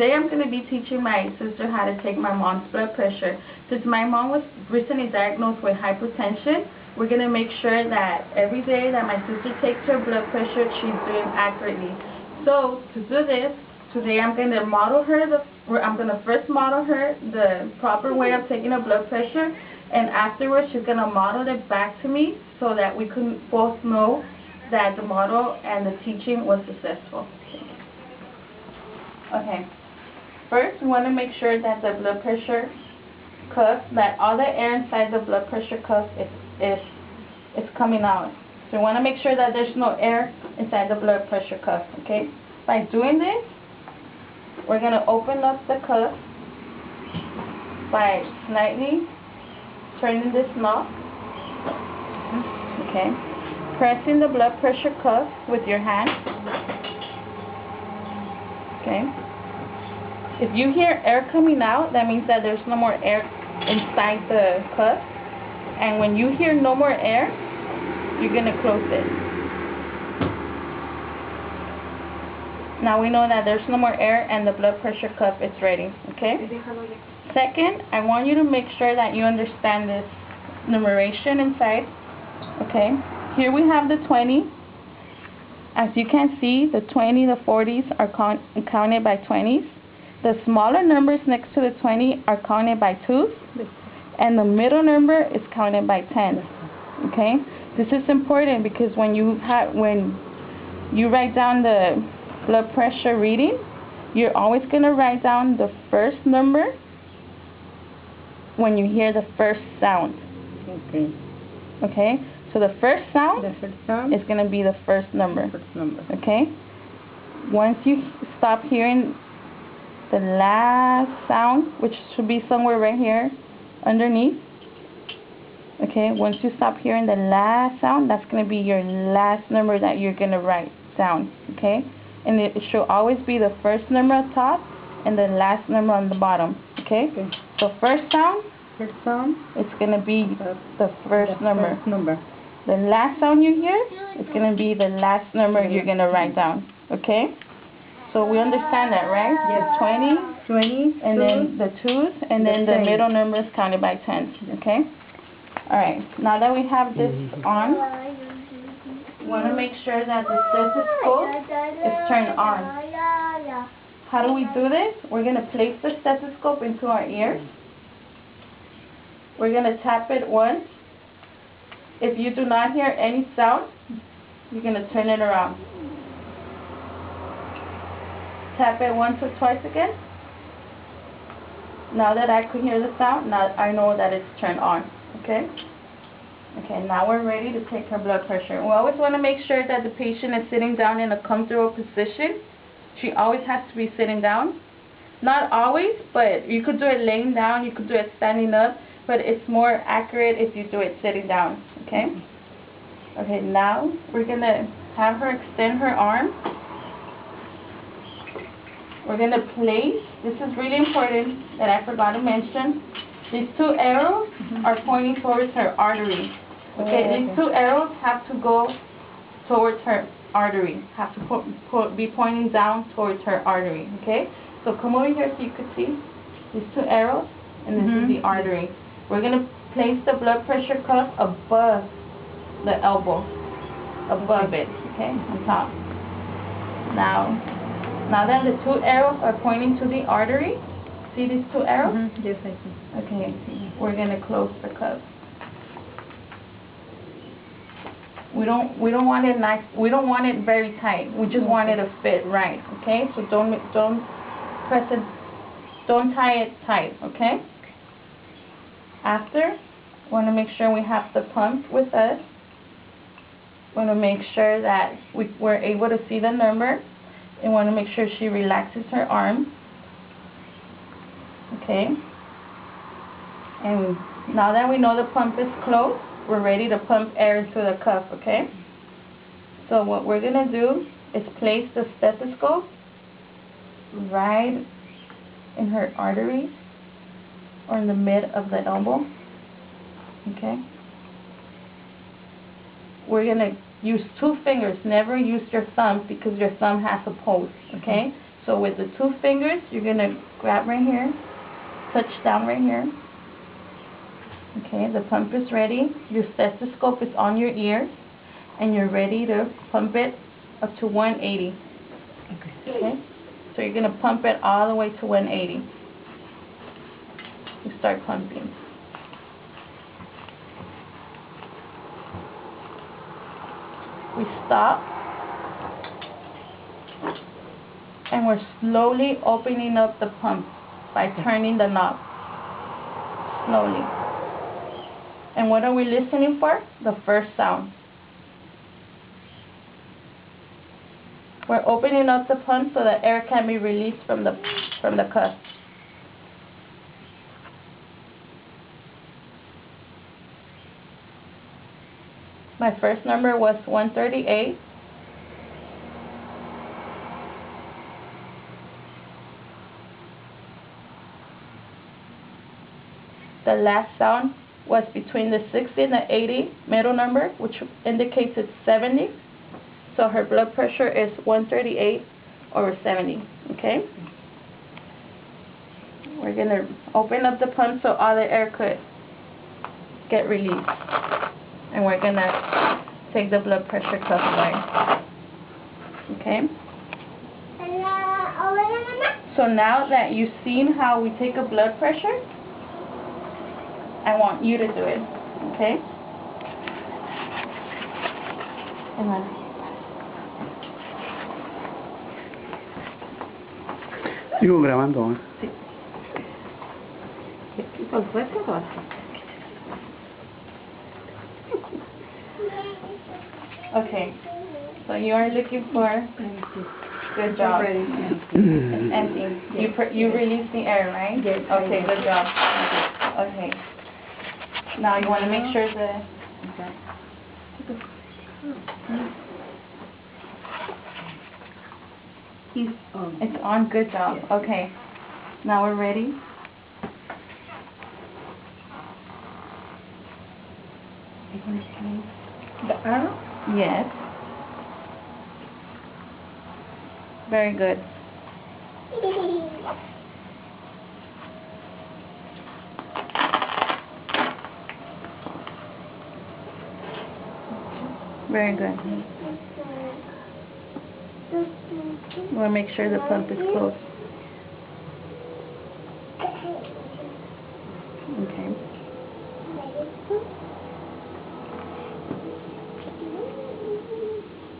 today I'm going to be teaching my sister how to take my mom's blood pressure. Since my mom was recently diagnosed with hypertension, we're going to make sure that every day that my sister takes her blood pressure, she's doing accurately. So to do this, today I'm going to model her, I'm going to first model her the proper way of taking her blood pressure, and afterwards she's going to model it back to me so that we can both know that the model and the teaching was successful. Okay, first we want to make sure that the blood pressure cuff, that all the air inside the blood pressure cuff is coming out. So we want to make sure that there's no air inside the blood pressure cuff, okay? By doing this, we're going to open up the cuff by slightly turning this knob, okay? Pressing the blood pressure cuff with your hand. Okay. If you hear air coming out, that means that there's no more air inside the cuff. And when you hear no more air, you're going to close it. Now we know that there's no more air and the blood pressure cuff is ready. Okay. Second, I want you to make sure that you understand this numeration inside. Okay. Here we have the 20. As you can see, the 20, the 40s are counted by 20s. The smaller numbers next to the 20 are counted by 2s. And the middle number is counted by 10s. Okay? This is important because when you write down the blood pressure reading, you're always going to write down the first number when you hear the first sound. Okay? Okay? So the first sound is going to be the first number. Okay? Once you stop hearing the last sound, which should be somewhere right here underneath. Okay? Once you stop hearing the last sound, that's going to be your last number that you're going to write down. Okay? And it should always be the first number at top and the last number on the bottom. Okay? So first sound, it's going to be the first number. The last sound you hear is going to be the last number you're going to write down. Okay? So we understand that, right? Yes, 20, and then the 2s, and then the middle number is counted by 10s. Okay? Alright, now that we have this on, we want to make sure that the stethoscope is turned on. How do we do this? We're going to place the stethoscope into our ears. We're going to tap it once. If you do not hear any sound, you're going to turn it around. Tap it once or twice again. Now that I could hear the sound, now I know that it's turned on. Okay? Okay, now we're ready to take her blood pressure. We always want to make sure that the patient is sitting down in a comfortable position. She always has to be sitting down. Not always, but you could do it laying down, you could do it standing up. But it's more accurate if you do it sitting down, okay? Okay, now we're going to have her extend her arm. We're going to place, this is really important that I forgot to mention, these 2 arrows are pointing towards her artery. Okay, these 2 arrows have to go towards her artery, have to be pointing down towards her artery, okay? So come over here so you could see these 2 arrows, and this is the artery. We're going to place the blood pressure cuff above the elbow, above it, okay, on top. Now that the 2 arrows are pointing to the artery, see these 2 arrows? Yes, I see. Okay, we're going to close the cuff. We don't want it nice. We don't want it very tight. We just want it to fit right, okay? So don't press it. Don't tie it tight, okay? After, we want to make sure we have the pump with us. We want to make sure that we're able to see the number. And want to make sure she relaxes her arm. Okay. And now that we know the pump is closed, we're ready to pump air into the cuff, okay? So what we're going to do is place the stethoscope right in her arteries or in the mid of the elbow. Okay? We're going to use 2 fingers. Never use your thumb because your thumb has a pulse. Okay? So So with the 2 fingers, you're going to grab right here, touch down right here. Okay, the pump is ready. Your stethoscope is on your ear, and you're ready to pump it up to 180. Okay, so you're going to pump it all the way to 180. You start pumping. We stop, and we're slowly opening up the pump by turning the knob. Slowly. And what are we listening for? The first sound. We're opening up the pump so that air can be released from the cuff. My first number was 138. The last sound was between the 60 and the 80 middle number, which indicates it's 70. So her blood pressure is 138 over 70, okay? We're going to open up the pump so all the air could get released. And we're going to take the blood pressure cuff away. Okay? So now that you've seen how we take a blood pressure, I want you to do it. Okay? Sigo grabando. Sí. ¿Con fuerza o con? Okay, so you are looking for, good job. It's empty. You release the air, right? Yes. Okay, good job. Okay. Now you want to make sure that it's on. Good job. Okay. Now we're ready. The arrow? Yes. Very good. Very good. We'll make sure the pump is closed. Okay.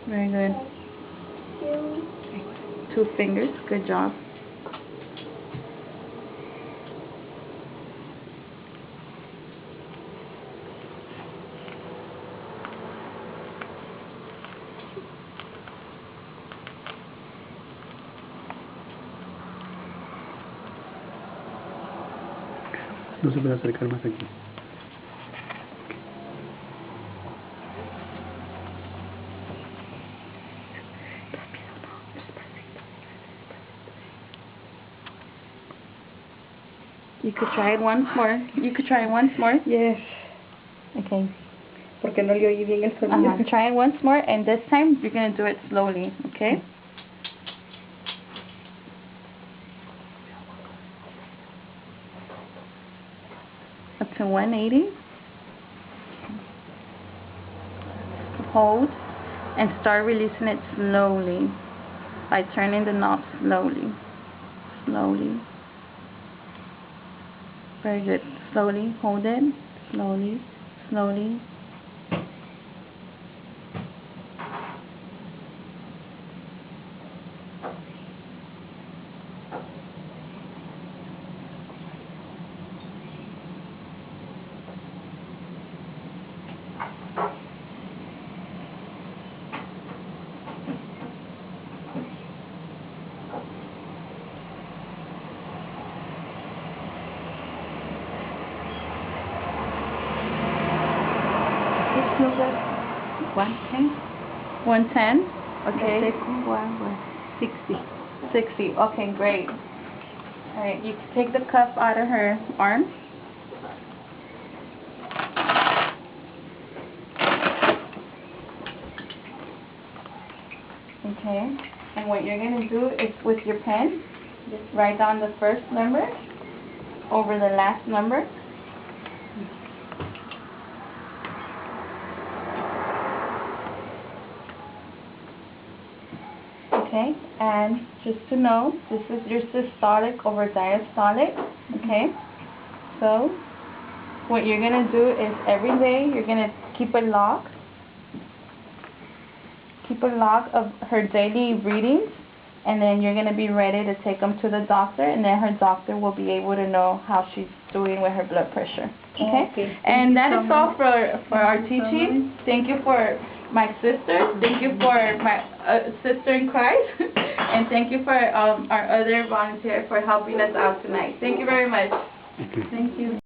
Very good. 2 fingers. Good job. No se puede acercar más aquí. You could try it once more. You could try it once more. Yes. Okay. Porque no le oí bien el sonido. Try it once more, and this time you're going to do it slowly, okay? Up to 180. Hold, and start releasing it slowly by turning the knob slowly. Slowly. Very good. Slowly, hold it. Slowly, slowly. Number 110. 110. The Okay. second one was 60. 60. Okay, great. Alright, you can take the cuff out of her arm. Okay. And what you're going to do is with your pen, just write down the first number over the last number. Okay, and just to know, this is your systolic over diastolic. Okay, so what you're going to do is every day you're going to keep a log. Keep a log of her daily readings, and then you're going to be ready to take them to the doctor, and then her doctor will be able to know how she's doing with her blood pressure. Okay? And that is all for our teaching. Thank you for my sister. Thank you for my sister in Christ. And thank you for our other volunteer for helping us out tonight. Thank you very much. Okay. Thank you.